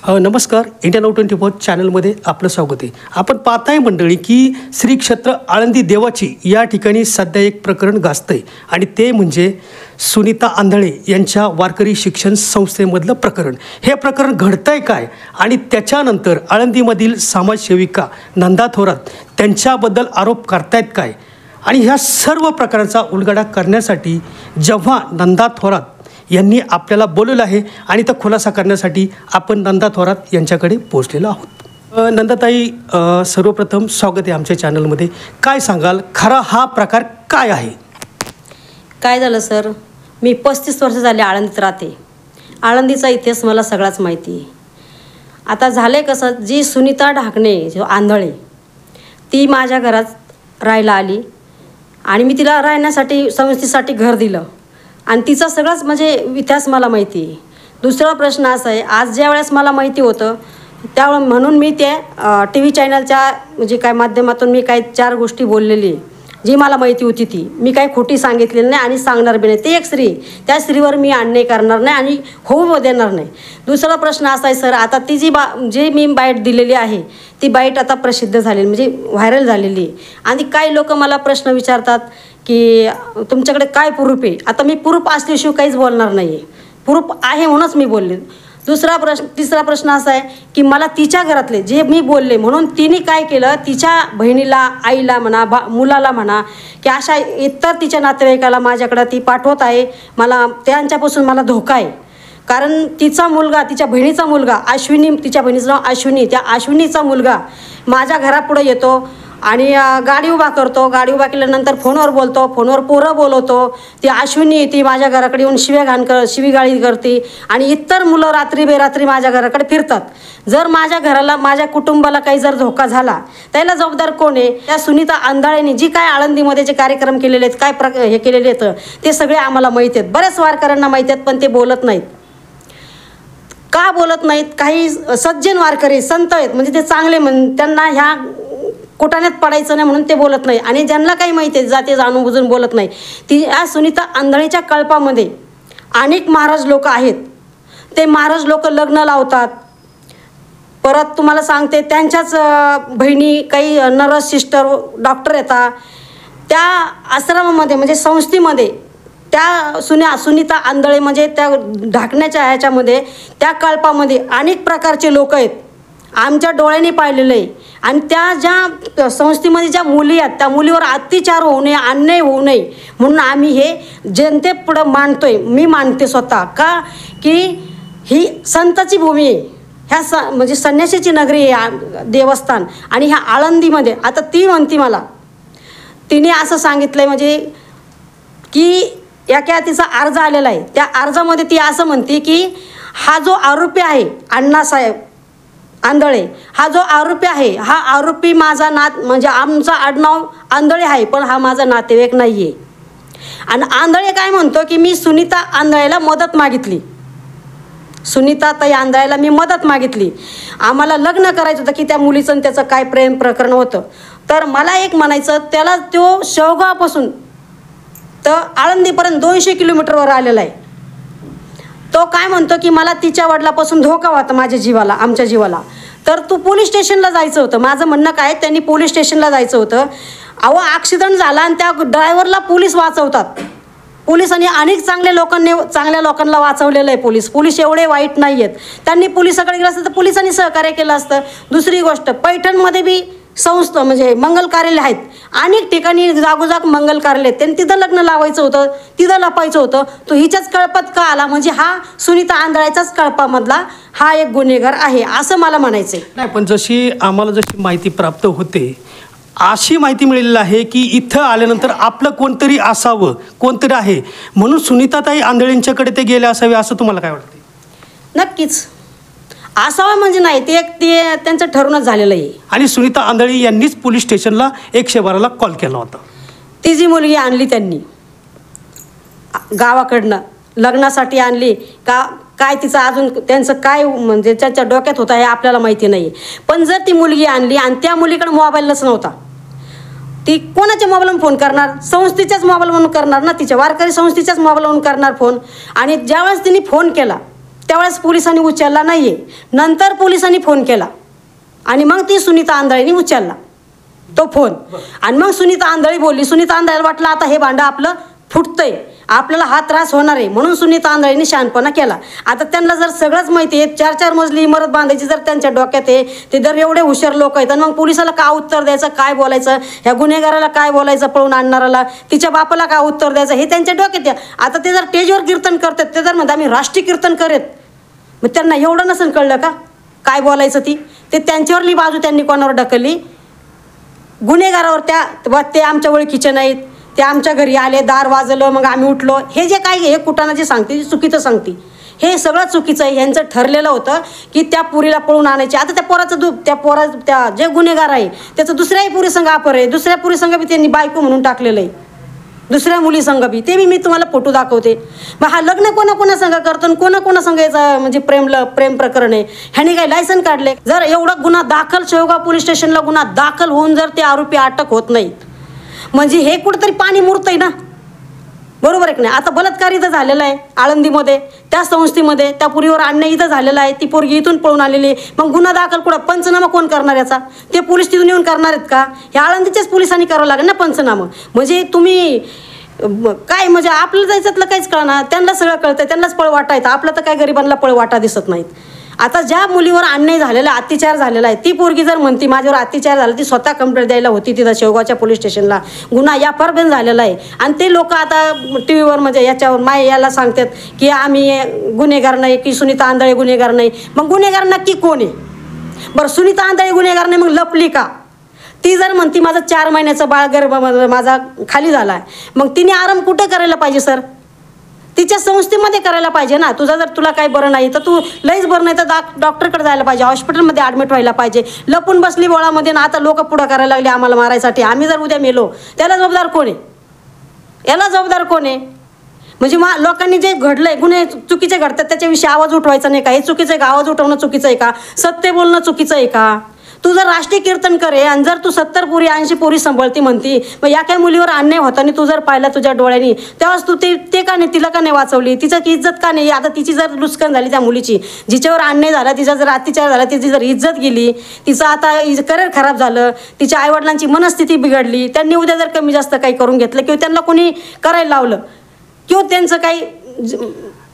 नमस्कार. इंडिया 924 चॅनलमध्ये आपलं स्वागत आहे. आपण पाहताय मंडळी की श्री क्षेत्र आळंदी देवाची या ठिकाणी सध्या एक प्रकरण गाजतंय आणि ते म्हणजे सुनीता आंधळे यांच्या वारकरी शिक्षण संस्थेमधलं प्रकरण. हे प्रकरण घडतंय काय आणि त्याच्यानंतर आळंदीमधील समाजसेविका नंदा थोरात त्यांच्याबद्दल आरोप करतायत काय आणि ह्या सर्व प्रकारांचा उलगडा करण्यासाठी जेव्हा नंदा थोरात यांनी आपल्याला बोलवलं आहे आणि तो खुलासा करण्यासाठी आपण नंदा थोरात यांच्याकडे पोहोचलेलो आहोत. नंदाताई, सर्वप्रथम स्वागत आहे आमच्या चॅनलमध्ये. काय सांगाल, खरा हा प्रकार काय आहे? काय झालं सर, मी 35 वर्ष झाले आळंदीत राहते. आळंदीचा इतिहास मला सगळाच माहिती आहे. आता झालं आहे कसं, जी सुनीता ढाकणे जो आंधळे ती माझ्या घरात राहायला आली आणि मी तिला राहण्यासाठी संस्थेसाठी घर दिलं आणि तिचा सगळाच म्हणजे इतिहास मला माहिती आहे. दुसरा प्रश्न असा आहे, आज ज्या वेळेस मला माहिती होतं त्यावेळेस म्हणून मी ते टी व्ही चॅनलच्या म्हणजे काय माध्यमातून मी काही 4 गोष्टी बोललेली आहे. जी मला माहिती होती ती मी काही खोटी सांगितलेली नाही आणि सांगणार बी नाही. ती एक स्त्री, त्या स्त्रीवर मी अन्याय करणार नाही आणि होऊ देणार नाही. दुसरा प्रश्न असा आहे सर, आता ती जी मी बाईट दिलेली आहे ती बाईट आता प्रसिद्ध झालेली म्हणजे व्हायरल झालेली आहे आणि काही लोक मला प्रश्न विचारतात की तुमच्याकडे काय प्रूफ आहे. आता मी प्रूफ असल्याशिवाय काहीच बोलणार नाही आहे. प्रूफ आहे म्हणूनच मी बोलले. तिसरा प्रश्न असा आहे की मला तिच्या घरातले जे मी बोलले म्हणून तिने काय केलं, तिच्या बहिणीला, आईला म्हणा, मुलाला म्हणा की अशा इतर तिच्या नातेवाईकाला माझ्याकडं ती पाठवत आहे. मला त्यांच्यापासून मला धोका आहे. कारण तिचा मुलगा, तिच्या बहिणीचा मुलगा अश्विनी, तिच्या बहिणीचं नाव अश्विनी, त्या अश्विनीचा मुलगा माझ्या घरापुढे येतो आणि गाडी उभा करतो. गाडी उभा केल्यानंतर फोनवर बोलतो, फोनवर पोरं बोलवतो. ती अश्विनी ती माझ्या घराकडे येऊन शिवीगाळी करते आणि इतर मुलं रात्री बेरात्री माझ्या घराकडे फिरतात. जर माझ्या घराला, माझ्या कुटुंबाला काही जर धोका झाला त्याला जबाबदार कोण आहे? त्या सुनीता आंधळेंनी जी काय आळंदीमध्ये जे कार्यक्रम केलेले आहेत, काय हे केलेले आहेत ते सगळे आम्हाला माहीत आहेत. बऱ्याच वारकऱ्यांना माहीत आहेत पण ते बोलत नाहीत. का बोलत नाहीत? काही सज्जन वारकरी संत आहेत म्हणजे ते चांगले त्यांना ह्या कुटाण्यात पडायचं नाही म्हणून ते बोलत नाही आणि ज्यांना काही माहिती आहे जाते जाणून बुजून बोलत नाही. ती या सुनीता आंधळेच्या कळपामध्ये अनेक महाराज लोक आहेत. ते महाराज लोक लग्न लावतात. परत तुम्हाला सांगते त्यांच्याच बहिणी काही नर्स, सिस्टर, डॉक्टर येतात. त्या आश्रमामध्ये म्हणजे संस्थेमध्ये त्या सुनीता आंधळे म्हणजे त्या ढाकण्याच्या ह्याच्यामध्ये त्या कळपामध्ये अनेक प्रकारचे लोक आहेत. आमच्या डोळ्यांनी पाहिलेलं आहे आणि त्या ज्या संस्थेमध्ये ज्या मुली आहेत त्या मुलीवर अत्याचार होऊ नये, अन्याय होऊ नये म्हणून आम्ही हे जनतेपुढं मांडतोय. मी मानते स्वतः का की ही संताची भूमी आहे. ह्या म्हणजे संन्यासीची नगरी आहे देवस्थान आणि ह्या आळंदीमध्ये आता ती म्हणती मला, तिने असं सांगितलं आहे म्हणजे की या तिचा अर्ज आलेला आहे. त्या अर्जामध्ये ती असं म्हणते की हा जो आरोपी आहे अण्णासाहेब आंधळे, हा जो आरोपी आहे हा आरोपी माझा म्हणजे आमचा आडनाव आंधळे आहे पण हा माझा नातेवाईक नाही आहे. आणि आंधळे काय म्हणतो की मी सुनीता आंधळेला मदत मागितली. सुनीता ताई आंधळेला मी मदत मागितली. आम्हाला लग्न करायचं होतं की त्या मुलीचं त्याचं काय प्रेम प्रकरण होतं. तर मला एक म्हणायचं, त्याला तो शेवगावपासून तर आळंदीपर्यंत 200 किलोमीटरवर आलेला आहे. तो काय म्हणतो की मला तिच्या वडिलापासून धोका होता माझ्या जीवाला, आमच्या जीवाला. तर तू पोलीस स्टेशनला जायचं होतं. माझं म्हणणं काय, त्यांनी पोलीस स्टेशनला जायचं होतं. अहो ॲक्सिडेंट झाला आणि त्या ड्रायव्हरला पोलीस वाचवतात. पोलिसांनी अनेक चांगल्या लोकांना वाचवलेलं आहे. पोलीस एवढे वाईट नाही आहेत. त्यांनी पोलिसाकडे गेलं असतं तर पोलिसांनी सहकार्य केलं असतं. दुसरी गोष्ट, पैठणमध्ये बी संस्था म्हणजे मंगल कार्यालय आहेत. अनेक ठिकाणी जागोजाग मंगल कार्यालय आहेत. त्यांनी तिथं लग्न लावायचं होतं, तिथं लपायचं होतं. तो हिच्याच कळपात का आला म्हणजे हा सुनीता आंधळेच्याच कळपामधला हा एक गुन्हेगार आहे असं मला म्हणायचं आहे. नाही, पण आम्हाला जशी माहिती प्राप्त होते अशी माहिती मिळालेली आहे की इथं आल्यानंतर आपलं कोणतरी असावं, कोणतरी आहे म्हणून सुनीताताई आंधळेंच्याकडे ते गेले असावे असं तुम्हाला काय वाटतं? नक्कीच असावं म्हणजे नाही, ते त्यांचं ठरूनच झालेलं आहे. आणि सुनीता आंधळे यांनीच पोलीस स्टेशनला 112ला कॉल केला होता. ती जी मुलगी आणली त्यांनी गावाकडनं लग्नासाठी आणली का काय तिचं अजून त्यांचं काय म्हणजे त्याच्या डोक्यात होता हे आपल्याला माहिती नाही. पण जर ती मुलगी आणली आणि त्या मुलीकडे मोबाईलच नव्हता, ती कोणाच्या मोबाईलवरून फोन करणार? संस्थेच्याच मोबाईलवरून करणार ना, तिच्या वारकरी संस्थेच्याच मोबाईलवरून करणार फोन. आणि ज्यावेळेस तिने फोन केला त्यावेळेस पोलिसांनी उचलला नाही आहे. नंतर पोलिसांनी फोन केला आणि मग ती सुनीता आंधळेंनी उचलला तो फोन. आणि मग सुनीता आंधळी बोलली. सुनीता आंधळेला वाटलं आता हे भांडं आपलं फुटतंय, आपल्याला हा त्रास होणार आहे, म्हणून सुनीता आंधळेंनी शहाणपणा केला. आता त्यांना जर सगळंच माहिती आहे, 4-4 मजली इमारत बांधायची जर त्यांच्या डोक्यात आहे, ते जर एवढे हुशार लोक आहेत, आणि मग पोलिसाला काय उत्तर द्यायचं, काय बोलायचं, ह्या गुन्हेगाराला काय बोलायचं, पळून आणणाराला, तिच्या बापाला काय उत्तर द्यायचं, हे त्यांच्या डोक्यात आहे. आता ते जर स्टेजवर कीर्तन करतात, ते जर म्हणतात आम्ही राष्ट्रीय कीर्तन करेत, मग त्यांना एवढं नसेल कळलं का काय बोलायचं ते त्यांच्यावरली बाजू त्यांनी कोणावर ढकलली, गुन्हेगारावर. ते आमच्या ओळखीचे नाहीत, ते आमच्या घरी आले, दार वाजलं, मग आम्ही उठलो, हे जे काय हे कुटाणा जे सांगते ते चुकीचं सांगते. हे सगळं चुकीचं आहे. ह्यांचं ठरलेलं होतं की त्या पुरीला पळून आणायचे. आता त्या पोराचं त्या जे गुन्हेगार आहे त्याचं दुसऱ्याही पुरी संघ अपर आहे, दुसऱ्या पुरी संघ बी त्यांनी बायको म्हणून टाकलेलं आहे, दुसऱ्या मुली संघ बी. ते बी मी तुम्हाला फोटो दाखवते. मग हा लग्न कोणा संघ करतो आणि कोणा संघ याचा म्हणजे प्रेम प्रकरण आहे. ह्याने काही लायसन काढले. जर एवढा गुन्हा दाखल शेवगाव पोलीस स्टेशनला गुन्हा दाखल होऊन जर ते आरोपी अटक होत नाहीत, म्हणजे हे कुठंतरी पाणी मुरतंय ना, बरोबर आहे की नाही. आता बलात्कार इथं झालेला आहे आळंदीमध्ये, त्या संस्थेमध्ये त्या पुरीवर अन्याय इथं झालेला आहे, ती पोरगी इथून पळून आलेली आहे. मग गुन्हा दाखल कुठं, पंचनामा कोण करणार याचा? ते पोलीस तिथून येऊन करणार आहेत का? हे आळंदीच्याच पोलिसांनी करावं लागेल ना पंचनामा. म्हणजे तुम्ही काय, म्हणजे आपल्याला त्याच्यातलं काहीच कळणार, त्यांना सगळं कळतं, त्यांनाच पळवाटा येतं, आपलं तर काय गरिबांना पळवाटा दिसत नाहीत. आता ज्या मुलीवर अन्याय झालेला, अत्याचार झालेला आहे, ती पोरगी जर म्हणती माझ्यावर अत्याचार झाला, ती स्वतः कंप्लेंट द्यायला होती तिथं शेवगावच्या पोलीस स्टेशनला, गुन्हा या फार झालेला आहे. आणि ते लोक आता टी व्हीवर म्हणजे याच्यावर याला सांगतात की आम्ही गुन्हेगार नाही, की सुनीता आंधळे गुन्हेगार नाही. मग गुन्हेगार नक्की कोण आहे? बरं, सुनीता आंधळे गुन्हेगार नाही, मग लपली का? ती जर म्हणती माझं 4 महिन्याचं बाळ गर्भ माझा खाली झाला आहे, मग तिने आराम कुठे करायला पाहिजे सर? तिच्या संस्थेमध्ये करायला पाहिजे ना. तुला काही बरं नाही तर तू लईच बरं नाही तर डॉक्टरकडे जायला पाहिजे, हॉस्पिटलमध्ये ॲडमिट व्हायला पाहिजे. लपून बसली बोळामध्ये ना, आता लोक पुढं करायला लागले आम्हाला मारायसाठी. आम्ही जर उद्या मेलो त्याला जबाबदार कोण आहे? याला जबाबदार कोण आहे? म्हणजे लोकांनी जे घडलंय, गुन्हे चुकीचे घडतात त्याच्याविषयी आवाज उठवायचा नाही का? हे चुकीचं आहे का? आवाज उठवणं चुकीचं आहे का? सत्य बोलणं चुकीचं आहे का? तू जर राष्ट्रीय कीर्तन करे आणि जर तू 70 पोरी 80 पोरी सांभाळती म्हणती, मग या काही मुलीवर अन्याय होताना तू जर पाहिला तुझ्या डोळ्यांनी, तेव्हाच तू ते का नाही, तिला का नाही वाचवली? तिचं इज्जत का नाही? आता तिची जर नुकसान झाली त्या मुलीची, जिच्यावर अन्याय झाला, तिचा जर अत्याचार झाला, तिची जर इज्जत गेली, तिचं आता करिअर खराब झालं, तिच्या आईवडिलांची मनस्थिती बिघडली, त्यांनी उद्या जर कमी जास्त काही करून घेतलं किंवा त्यांना कोणी करायला लावलं किंवा त्यांचं काही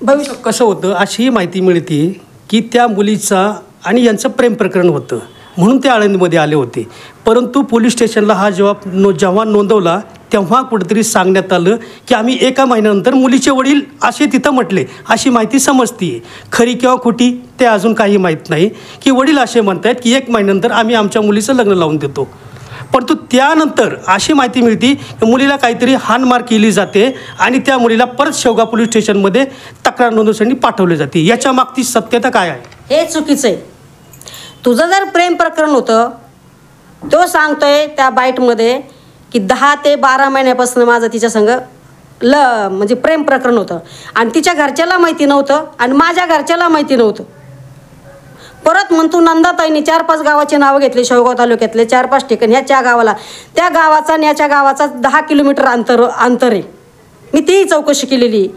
भविष्य कसं होतं, अशी माहिती मिळते की त्या मुलीचा आणि यांचं प्रेम प्रकरण होतं म्हणून ते आळंदीमध्ये आले होते. परंतु पोलीस स्टेशनला हा जेव्हा नोंदवला तेव्हा कुठेतरी सांगण्यात आलं की आम्ही 1 महिन्यानंतर मुलीचे वडील असे तिथं म्हटले, अशी माहिती समजते. खरी किंवा खोटी ते अजून काही माहीत नाही, की वडील असे म्हणत आहेत की 1 महिन्यानंतर आम्ही आमच्या मुलीचं लग्न लावून देतो. परंतु त्यानंतर अशी माहिती मिळते की मुलीला काहीतरी हाणमार केली जाते आणि त्या मुलीला परत शेवगाव पोलीस स्टेशनमध्ये तक्रार नोंदवण्यासाठी पाठवले जाते. याच्या मागची सत्यता काय आहे? हे चुकीचं आहे. तुझं जर प्रेम प्रकरण होतं, तो सांगतोय त्या बाईटमध्ये की 10 ते 12 महिन्यापासून माझं तिच्या संग म्हणजे प्रेम प्रकरण होतं आणि तिच्या घरच्याला माहिती नव्हतं आणि माझ्या घरच्याला माहिती नव्हतं. परत म्हणतो नंदाताईंनी 4-5 गावाची नावं घेतली, शेवगाव तालुक्यातले 4-5 ठिकाणी. ह्या गावाला, त्या गावाचा आणि याच्या गावाचा 10 किलोमीटर अंतर आहे. मी तीही चौकशी केलेली.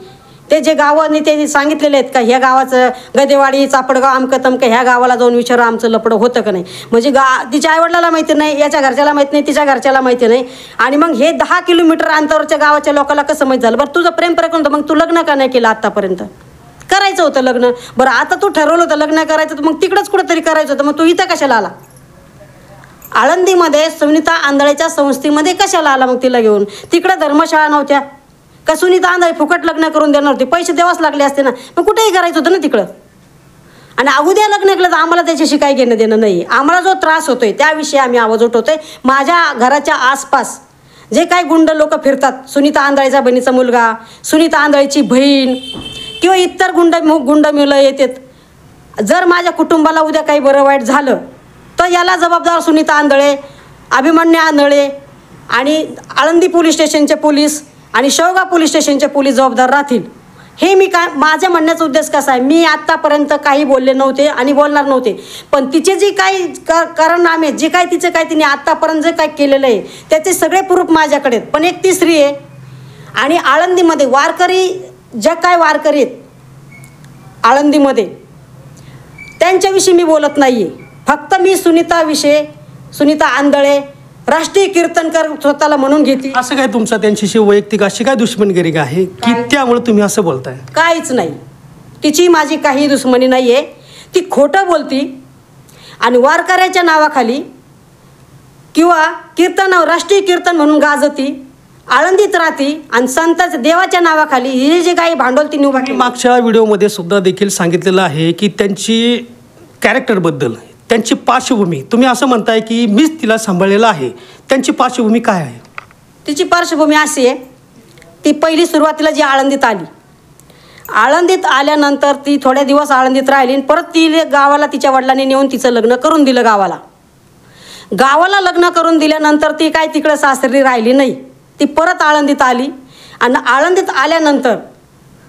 ते जे गावांनी ते सांगितलेले आहेत का ह्या गावाचं गदेवाडी, चापडगाव, अमकं तमकं, ह्या गावाला जाऊन विचारा आमचं लपडं होतं का नाही. म्हणजे तिच्या आईवडिलाला माहिती नाही, याच्या घरच्याला माहीत नाही, तिच्या घरच्याला माहिती नाही. आणि मग हे 10 किलोमीटर अंतरावरच्या गावाच्या लोकांना कसं माहीत झालं? बरं, तुझं प्रेम प्रकरण होतं, मग तू लग्न का नाही केलं आत्तापर्यंत? करायचं होतं लग्न. बरं, आता तू ठरवलं होतं लग्न करायचं, तर मग तिकडंच कुठंतरी करायचं होतं. मग तू इथं कशाला आला? आळंदीमध्ये सुनीता आंधळेच्या संस्थेमध्ये कशाला आला? मग तिला घेऊन तिकडं धर्मशाळा नव्हत्या का? सुनीता आंधळे फुकट लग्न करून देणार होते, पैसे द्यावाच लागले असते ना, मग कुठेही करायचं होतं ना तिकडं. आणि उद्या लग्न केलं तर आम्हाला त्याच्याशी काही घेणं देणं नाही. आम्हाला जो त्रास होतोय त्याविषयी आम्ही आवाज उठवतोय. माझ्या घराच्या आसपास जे काही गुंड लोक फिरतात, सुनीता आंधळेच्या बहिणीचा मुलगा, सुनीता आंधळेची बहीण किंवा इतर गुंड मुलं येतात, जर माझ्या कुटुंबाला उद्या काही बरं वाईट झालं तर याला जबाबदार सुनीता आंधळे, अभिमन्यू आंधळे आणि आळंदी पोलीस स्टेशनचे पोलीस आणि शेवगाव पोलीस स्टेशनचे पोलीस जबाबदार राहतील. हे मी काय, माझ्या म्हणण्याचा उद्देश कसा आहे, मी आत्तापर्यंत काही बोलले नव्हते आणि बोलणार नव्हते, पण तिचे जे काही कारनामे, जे काही तिचं काय तिने आत्तापर्यंत जे काय केलेलं आहे त्याचे सगळे प्रूफ माझ्याकडे आहेत. पण एक तिसरी आहे आणि आळंदीमध्ये वारकरी, ज्या काय वारकरी आहेत आळंदीमध्ये, त्यांच्याविषयी मी बोलत नाही आहे. फक्त मी सुनीता आंधळे राष्ट्रीय कीर्तनकर स्वतःला म्हणून घेतली. असं काय तुमचा त्यांच्याशी वैयक्तिक अशी काय दुश्मनगिरी आहे की त्यामुळे तुम्ही असं बोलताय? काहीच नाही, तिची माझी काही दुश्मनी नाही आहे. ती खोटं बोलती आणि वारकऱ्याच्या नावाखाली किंवा राष्ट्रीय कीर्तन म्हणून गाजती, आळंदीत राहती आणि संतांच्या देवाच्या नावाखाली हे जे काही भांडवल तिने उभा केलं. मागच्या व्हिडिओमध्ये सुद्धा देखील सांगितलेलं आहे की त्यांची कॅरेक्टरबद्दल, त्यांची पार्श्वभूमी, तुम्ही असं म्हणताय की मीच तिला सांभाळलेलं आहे. त्यांची पार्श्वभूमी काय आहे? तिची पार्श्वभूमी अशी आहे, ती पहिली सुरुवातीला जी आळंदीत आली, आळंदीत आल्यानंतर ती थोड्या दिवस आळंदीत राहिली आणि परत ती गावाला तिच्या वडिलांनी नेऊन तिचं लग्न करून दिलं. गावाला लग्न करून दिल्यानंतर ती काय तिकडं सासरी राहिली नाही. ती परत आळंदीत आली आणि आळंदीत आल्यानंतर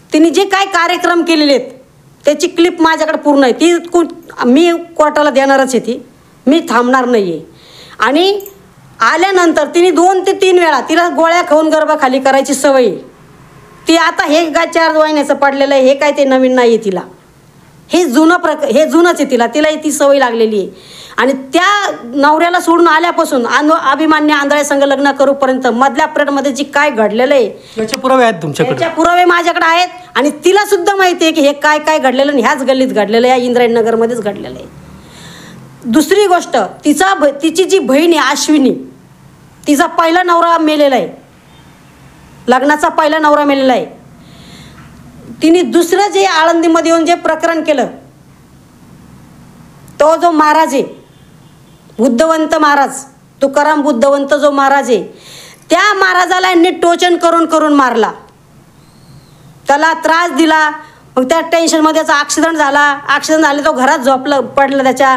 तिने जे काय कार्यक्रम केलेले आहेत त्याची क्लिप माझ्याकडे पूर्ण आहे. ती मी कोर्टाला देणारच आहे, ती मी थांबणार नाही आहे. आणि आल्यानंतर तिने 2 ते 3 वेळा तिला गोळ्या खाऊन गर्भाखाली करायची सवय आहे. ती आता हे काय 4 महिन्याचं पडलेलं आहे, हे काय ते नवीन नाही आहे तिला, हे जुनंच आहे तिला ती सवय लागलेली आहे. आणि त्या नवऱ्याला सोडून आल्यापासून अभिमान्य आंधळे संघ लग्न करूपर्यंत मधल्या पिरियडमध्ये जी काय घडलेलं आहे याचे पुरावे आहेत तुमच्याकडे? त्याचे पुरावे माझ्याकडे आहेत. आणि तिला सुद्धा माहिती आहे की हे काय काय घडलेलं आणि ह्याच गल्लीत घडलेलं आहे, इंद्रायणनगरमध्येच घडलेलं आहे. दुसरी गोष्ट, तिची जी बहीण आहे अश्विनी, तिचा पहिला नवरा मेलेला आहे, लग्नाचा पहिला नवरा मेलेला आहे. तिने दुसरं जे आळंदीमध्ये येऊन जे प्रकरण केलं, तो जो महाराज आहे बुद्धवंत महाराज, तुकाराम बुद्धवंत जो महाराज आहे, त्या महाराजाला यांनी टोचन करून करून मारला, त्याला त्रास दिला. मग त्या टेन्शनमध्ये त्याचा ॲक्सिडेंट झाले, तो घरात पडला त्याच्या.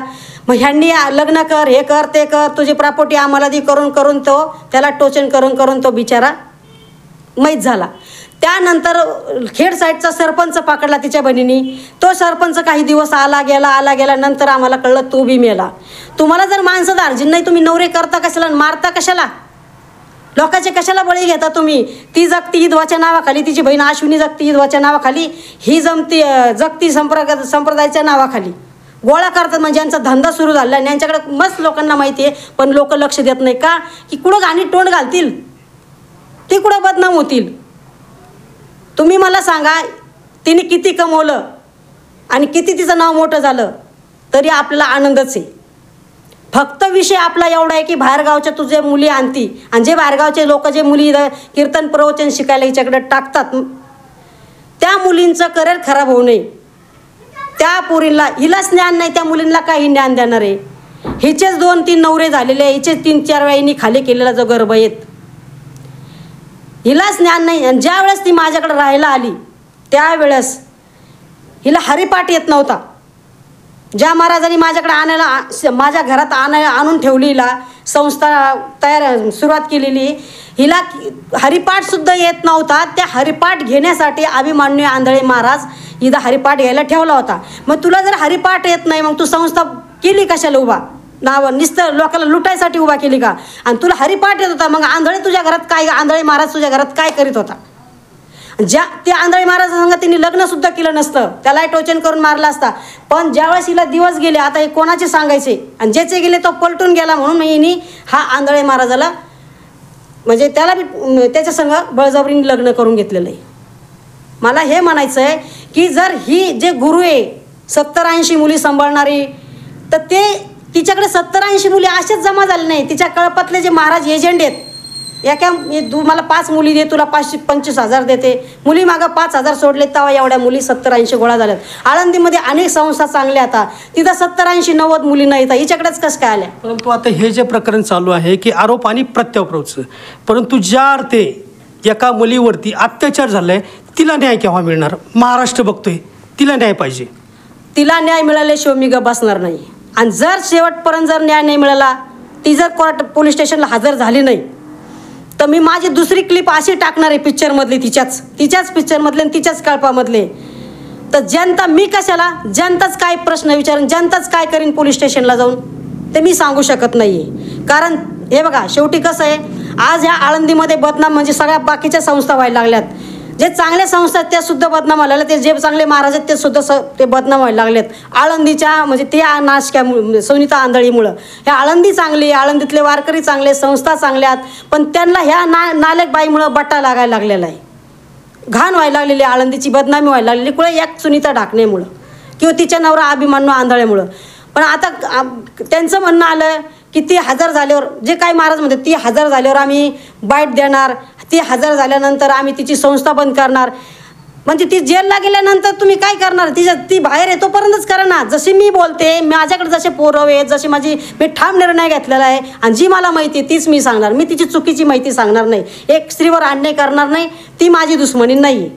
मग ह्यांनी लग्न कर, हे कर, ते कर, तुझी प्रॉपर्टी आम्हाला दी करून करून त्याला टोचन करून करून तो बिचारा मैत झाला. त्यानंतर खेड साईडचा सरपंच पकडला तिच्या बहिणीनी. तो सरपंच काही दिवस आला गेला. नंतर आम्हाला कळलं तो बी मेला. तुम्हाला जर माणसं दार्जिन नाही, तुम्ही नवरे करता कशाला, मारता कशाला, लोकांचे कशाला बळी घेता तुम्ही? ती जगती ईदवाच्या नावाखाली, तिची बहीण अश्विनी जगती ईदवाच्या नावाखाली, ही जगती संप्रदायाच्या नावाखाली गोळा करतात. म्हणजे यांचा धंदा सुरू झाला आणि यांच्याकडे मस्त लोकांना माहिती आहे, पण लोक लक्ष देत नाही का की कुठं घाणी तोंड घालतील, ती कुठं बदनाम होतील. तुम्ही मला सांगा, तिने किती कमवलं आणि किती तिचं नाव मोठं झालं तरी आपल्याला आनंदच आहे. फक्त विषय आपला एवढा आहे की बाहेरगावच्या तुझे मुली आणती आणि जे बाहेरगावचे लोक जे मुली कीर्तन प्रवचन शिकायला हिच्याकडे टाकतात, त्या मुलींचं करिअर खराब होऊ नये. त्या पोरीला हिलाच ज्ञान नाही, त्या मुलींना काही ज्ञान देणार आहे? हिचेच 2-3 नवरे झालेले, हिचेच 3-4 वेळांनी खाली केलेला जो गर्भ आहेत, हिलाच ज्ञान नाही. आणि ज्या वेळेस ती माझ्याकडे राहायला आली त्यावेळेस हिला हरिपाठ येत नव्हता. ज्या महाराजांनी माझ्या घरात आणून ठेवली, हिला संस्था सुरुवात केलेली, हिला हरिपाठसुद्धा येत नव्हता. त्या हरिपाठ घेण्यासाठी अभिमान्य आंधळे महाराज हिला हरिपाठ घ्यायला ठेवला होता. मग तुला जर हरिपाठ येत नाही, मग तू संस्था केली कशाला उभा? नुसतं लोकांना लुटायसाठी उभा केली का? आणि तुला हरिपाठ येत होता, मग आंधळे तुझ्या घरात काय, आंधळे महाराज तुझ्या घरात काय करीत होता? ते आंधळे महाराजांसंग तिने लग्नसुद्धा केलं नसतं, त्यालाही टोचन करून मारला असता. पण ज्यावेळेस हिला दिवस गेले, आता हे कोणाचे सांगायचे, आणि ज्याचे गेले तो पलटून गेला, म्हणून हिने हा आंधळे महाराजाला म्हणजे त्याला बी त्याच्यासंग बळजबरीने लग्न करून घेतलेलं आहे. मला हे म्हणायचं आहे की जर ही जे गुरु आहे 70-80 मुली सांभाळणारी, तर ते तिच्याकडे 70-80 मुली असेच जमा झाले नाही. तिच्या कळपातले जे महाराज एजंट आहेत, तू मला 5 मुली दे, तुला 25,000 देते, मुली मागं 5,000 सोडले, तेव्हा एवढ्या मुली 70-80 गोळा झाल्यात. आळंदीमध्ये अनेक संस्था चांगल्या आता, तिथं 70-80-90 मुली नाही, तर हिच्याकडेच कसं काय आल्या? परंतु आता हे जे प्रकरण चालू आहे की आरोप आणि प्रत्यारोपचं, परंतु ज्या अर्थे एका मुलीवरती अत्याचार झालाय, तिला न्याय केव्हा मिळणार? महाराष्ट्र बघतोय, तिला न्याय पाहिजे. तिला न्याय मिळाल्याशिवाय मी बसणार नाही. आणि जर शेवटपर्यंत जर न्याय नाही मिळाला, ती जर पोलीस स्टेशनला हजर झाली नाही, तर मी माझी दुसरी क्लिप अशी टाकणार आहे पिक्चरमधली, तिच्याच पिक्चरमधले आणि तिच्याच कळपामधले. तर जनता, मी कशाला, जनताच काय प्रश्न विचारेन, जनताच काय करीन पोलीस स्टेशनला जाऊन, ते मी सांगू शकत नाही आहे. कारण हे बघा, शेवटी कसं आहे, आज ह्या आळंदीमध्ये बदनाम म्हणजे सगळ्या बाकीच्या संस्था व्हायला लागल्यात. जे चांगल्या संस्था आहेत त्या सुद्धा बदनाम व्हायला लागल्या, ते जे चांगले महाराज आहेत ते सुद्धा ते बदनाम व्हायला लागलेत आळंदीच्या म्हणजे ते नाशक्यामुळे, सुनीता आंधळीमुळं. हे आळंदी चांगली, आळंदीतले वारकरी चांगले, संस्था चांगल्या आहेत, पण त्यांना ह्या नालेक बाईमुळं बट्टा लागायला लागलेला आहे. घाण व्हायला लागलेली, आळंदीची बदनामी व्हायला लागलेली कुठे एक सुनीता ढाकणेमुळं किंवा तिच्या नवरा अभिमन्यू आंधळेमुळं. पण आता त्यांचं म्हणणं आलं की ती हजर झाल्यावर, जे काही महाराज म्हणते ती हजर झाल्यावर आम्ही बाईट देणार, ती हजर झाल्यानंतर आम्ही तिची संस्था बंद करणार. म्हणजे ती जेलला गेल्यानंतर तुम्ही काय करणार? ती बाहेर आहे तोपर्यंतच करा ना. जशी मी बोलते, माझ्याकडे जसे पुरावे आहेत, जशी मी ठाम निर्णय घेतलेला आहे आणि जी मला माहिती आहे तीच मी सांगणार. मी तिची चुकीची माहिती सांगणार नाही, एक स्त्रीवर अन्याय करणार नाही. ती माझी दुश्मनी नाही आहे.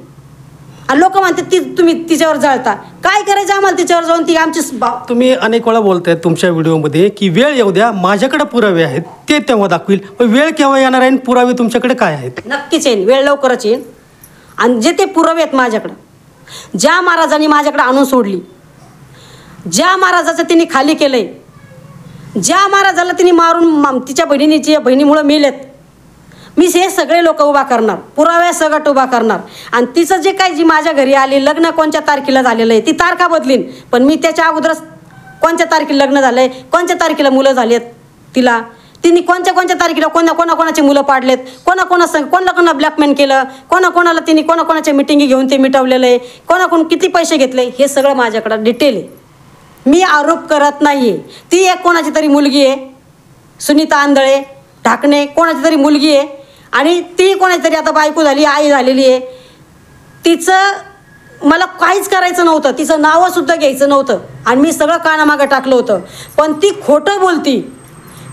आणि लोक म्हणतात ती तुम्ही तिच्यावर जळता. काय करायचं आम्हाला तिच्यावर जाऊन? ती आमची तुम्ही अनेक वेळा बोलताय तुमच्या व्हिडिओमध्ये की वेळ येऊ द्या, माझ्याकडे पुरावे आहेत ते तेव्हा दाखवील. पण वेळ केव्हा येणार आहे आणि पुरावे तुमच्याकडे काय आहेत? नक्कीच येईन, वेळ लवकरच येईन. आणि जे ते पुरावे आहेत माझ्याकडं, ज्या महाराजांनी माझ्याकडे आणून सोडली, ज्या महाराजाचं तिने खाली केलंय, ज्या महाराजाला तिने मारून तिच्या बहिणीमुळं मेलेत, मी हे सगळे लोक उभा करणार, पुराव्या सगट उभा करणार. आणि तिचं जे काही जी माझ्या घरी आली, लग्न कोणत्या तारखेला झालेलं आहे ती तारखा बदलीन, पण मी त्याच्या अगोदरच कोणत्या तारखेला लग्न झालं आहे, कोणत्या तारखेला मुलं झाली आहेत तिला, तिने कोणत्या तारखेला कोणाकोणाचे मुलं पाडलेत, कोणाला ब्लॅकमेल केलं, कोणाला तिने कोणाच्या मिटिंगी घेऊन ते मिटवलेलं आहे, कोणाकडून किती पैसे घेतले, हे सगळं माझ्याकडं डिटेल आहे. मी आरोप करत नाही आहे. ती एक कोणाची तरी मुलगी आहे, सुनीता आंधळे ढाकणे कोणाची तरी मुलगी आहे आणि ती कोणाची तरी आता बायको झाली, आई झालेली आहे. तिचं मला काहीच करायचं नव्हतं, तिचं नावंसुद्धा घ्यायचं नव्हतं आणि मी सगळं कानामागं टाकलं होतं. पण ती खोटं बोलती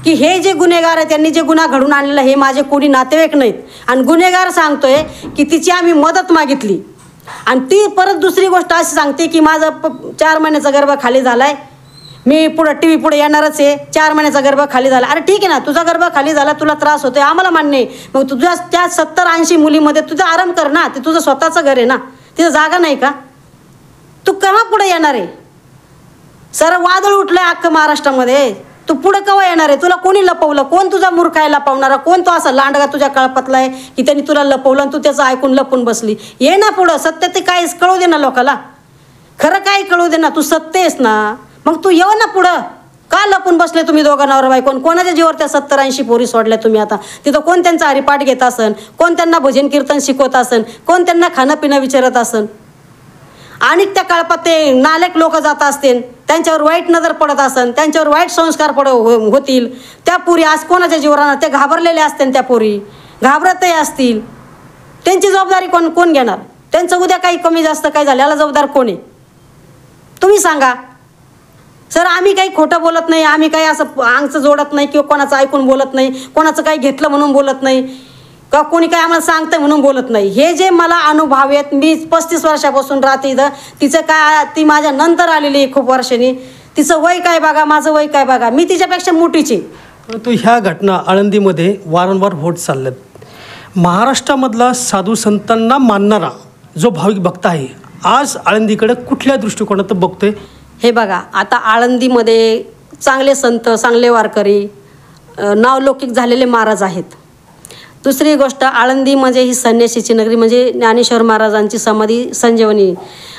की हे जे गुन्हेगार आहेत त्यांनी जे गुन्हा घडून आणलेला हे माझे कोणी नातेवाईक नाहीत. आणि गुन्हेगार सांगतोय की तिची आम्ही मदत मागितली. आणि ती परत दुसरी गोष्ट अशी सांगते की माझा 4 महिन्याचा गर्भ खाली झाला आहे, मी पुढं टी व्ही पुढे येणारच आहे, 4 महिन्याचा गर्भ खाली झाला. अरे ठीक आहे ना, तुझा गर्भ खाली झाला, तुला त्रास होतोय, आम्हाला मान्य आहे. मग तुझ्या त्या 70-80 मुलीमध्ये तुझा आराम कर ना, ते तुझं स्वतःचं घर आहे ना, तिथं जागा नाही का? तू केव्हा पुढे येणार आहे? सर वादळ उठलंय अख्खं महाराष्ट्रामध्ये, तू पुढं केव्हा येणार आहे? तुला कोणी लपवलं? कोण तुझा मूर्ख आहे लपवणारा? कोण तो असा लांडगा तुझ्या कळपातला आहे की त्यांनी तुला लपवलं आणि तू त्याचं ऐकून लपून बसली? ये ना पुढं, सत्य ते काय कळू दे ना लोकाला, खरं काय कळू दे ना, तू सत्य आहेस ना, मग तू येऊ ना पुढं. का लपून बसले तुम्ही दोघं नवरा बायको? कोणाच्या जीवावर त्या 70-80 पोरी सोडल्या तुम्ही? आता तिथं कोण त्यांचा हरिपाठ घेत असन, कोण त्यांना भजन कीर्तन शिकवत असन, कोण त्यांना खाणं पिणं विचारत असन. आणि त्या कळपात ते नालेक लोक जात असतील, त्यांच्यावर वाईट नजर पडत असन, त्यांच्यावर वाईट संस्कार होतील. त्या पोरी आज कोणाच्या जीवावर राहणार? ते घाबरलेले असतील, त्या पोरी घाबरतही असतील. त्यांची जबाबदारी कोण घेणार? त्यांचं उद्या काही कमी जास्त काय झालं याला जबाबदार कोण आहे? तुम्ही सांगा. सर आम्ही काही खोटं बोलत नाही, आम्ही काही असं अंगचं जोडत नाही किंवा कोणाचं ऐकून बोलत नाही, कोणाचं काही घेतलं म्हणून बोलत नाही का कोणी काय आम्हाला सांगतं म्हणून बोलत नाही. हे जे मला अनुभव आहेत, मी 35 वर्षापासून राहते इथं. तिचं काय, ती माझ्या नंतर आलेली आहे खूप वर्षांनी. तिचं वय काय बघा, माझं वय काय बघा, मी तिच्यापेक्षा मोठीची. परंतु ह्या घटना आळंदीमध्ये वारंवार होत चालल्यात. महाराष्ट्रामधला साधू संतांना मानणारा जो भाविक भक्त आहे आज आळंदीकडे कुठल्या दृष्टिकोनात बघतोय? हे बघा, आता आळंदीमध्ये चांगले संत, चांगले वारकरी, नावलौकिक झालेले महाराज आहेत. दुसरी गोष्ट, आळंदी म्हणजे ही संन्यासीची नगरी, म्हणजे ज्ञानेश्वर महाराजांची समाधी संजीवनी.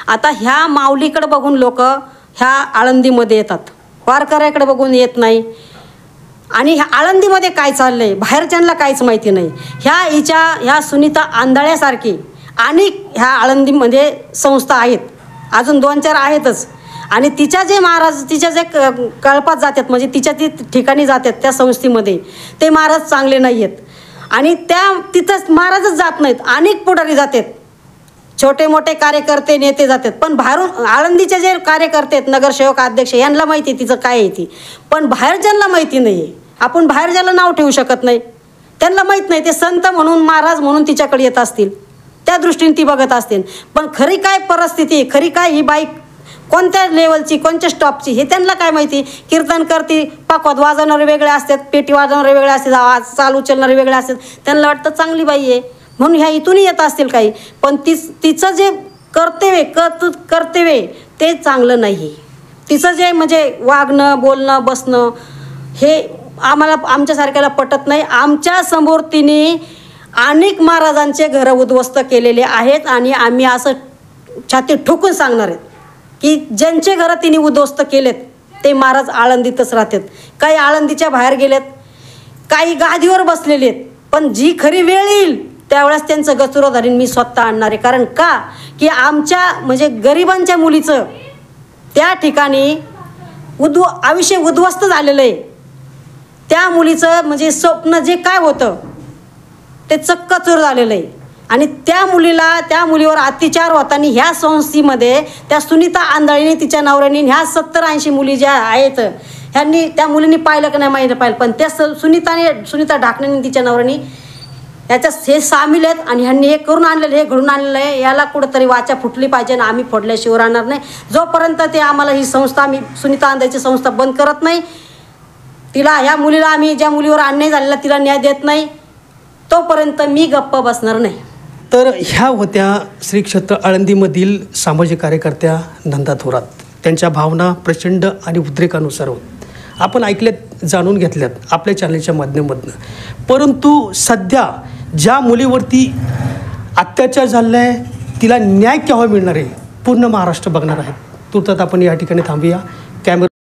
आता ह्या माऊलीकडे बघून लोक ह्या आळंदीमध्ये येतात, वारकऱ्याकडे बघून येत नाही. आणि ह्या आळंदीमध्ये काय चाललं आहे बाहेरच्यांना काहीच माहिती नाही. ह्या सुनीता आंधळ्यासारखी आणि ह्या आळंदीमध्ये संस्था आहेत, अजून 2-4 आहेतच. आणि तिच्या जे महाराज, तिच्या जे कळपात जातात, म्हणजे तिच्या ती ठिकाणी जातात त्या संस्थेमध्ये, ते महाराज चांगले नाही आहेत. आणि तिथंच महाराजच जात नाहीत, अनेक पुढारी जातात, छोटे मोठे कार्यकर्ते नेते जातात. पण बाहेरून आळंदीचे जे कार्यकर्ते आहेत, नगरसेवक अध्यक्ष, यांना माहिती आहे तिचं काय आहे ती, पण बाहेरच्यांना माहिती नाही आहे. आपण बाहेरच्याला नाव ठेवू शकत नाही, त्यांना माहीत नाही. ते संत म्हणून, महाराज म्हणून तिच्याकडे येत असतील, त्या दृष्टीने ती बघत असतील. पण खरी काय परिस्थिती, खरी काय ही बाईक कोणत्या लेवलची, कोणत्या स्टॉपची, हे त्यांना काय माहिती. कीर्तन करते, पाकवाद वाजवणारे वेगळे असतात, पेटी वाजवणारे वेगळे असतात, आवाज चाल उचलणारे वेगळे असतात. त्यांना वाटतं चांगली बाई आहे म्हणून ह्या इथूनही येत असतील काही. पण तिचं जे कर्तव्य ते चांगलं नाही. तिचं जे म्हणजे वागणं, बोलणं, बसणं हे आम्हाला, आमच्यासारख्याला पटत नाही. आमच्या समोर तिने अनेक महाराजांचे घरं उद्ध्वस्त केलेले आहेत आणि आम्ही असं छाती ठोकून सांगणार आहेत की ज्यांचे घरं तिने उद्ध्वस्त केलेत ते महाराज आळंदीतच राहतात. काही आळंदीच्या बाहेर गेलेत, काही गादीवर बसलेले आहेत, पण जी खरी वेळ येईल त्यावेळेस त्यांचं गचुरं धरीन मी स्वतः आणणार आहे. कारण का की आमच्या म्हणजे गरिबांच्या मुलीचं त्या ठिकाणी आयुष्य उद्ध्वस्त झालेलं आहे. त्या मुलीचं म्हणजे स्वप्न जे काय होतं ते चक्कचूर झालेलं आहे आणि त्या मुलीवर अत्याचार होताना ह्या संस्थेमध्ये त्या सुनीता आंधळीने तिच्या नवऱ्याने ह्या 70-80 मुली ज्या आहेत ह्यांनी त्या मुलींनी पाहिलं की नाही माहिती पाहिलं, पण त्या सुनीता ढाकणेने तिच्या नवऱ्याने याच्यात हे सामील आहेत आणि ह्यांनी हे करून आणलेलं, हे घडून आणलेलं आहे. याला कुठंतरी वाचा फुटली पाहिजे आणि आम्ही फोडल्याशिवाय राहणार नाही. जोपर्यंत ते आम्हाला ही संस्था, आम्ही सुनीता आंधळीची संस्था बंद करत नाही, तिला ह्या मुलीला आम्ही ज्या मुलीवर अन्याय झालेला तिला न्याय देत नाही, तोपर्यंत मी गप्प बसणार नाही. तर ह्या होत्या श्री क्षेत्र आळंदीमधील सामाजिक कार्यकर्त्या नंदा थोरात. त्यांच्या भावना प्रचंड आणि उद्रेकानुसार होत आपण ऐकल्यात, जाणून घेतल्यात आपल्या चॅनलच्या माध्यमातून. परंतु सध्या ज्या मुलीवरती अत्याचार झाला आहे तिला न्याय केव्हा मिळणार आहे पूर्ण महाराष्ट्र बघणार आहे. तुर्तात आपण या ठिकाणी थांबूया. कॅमेरा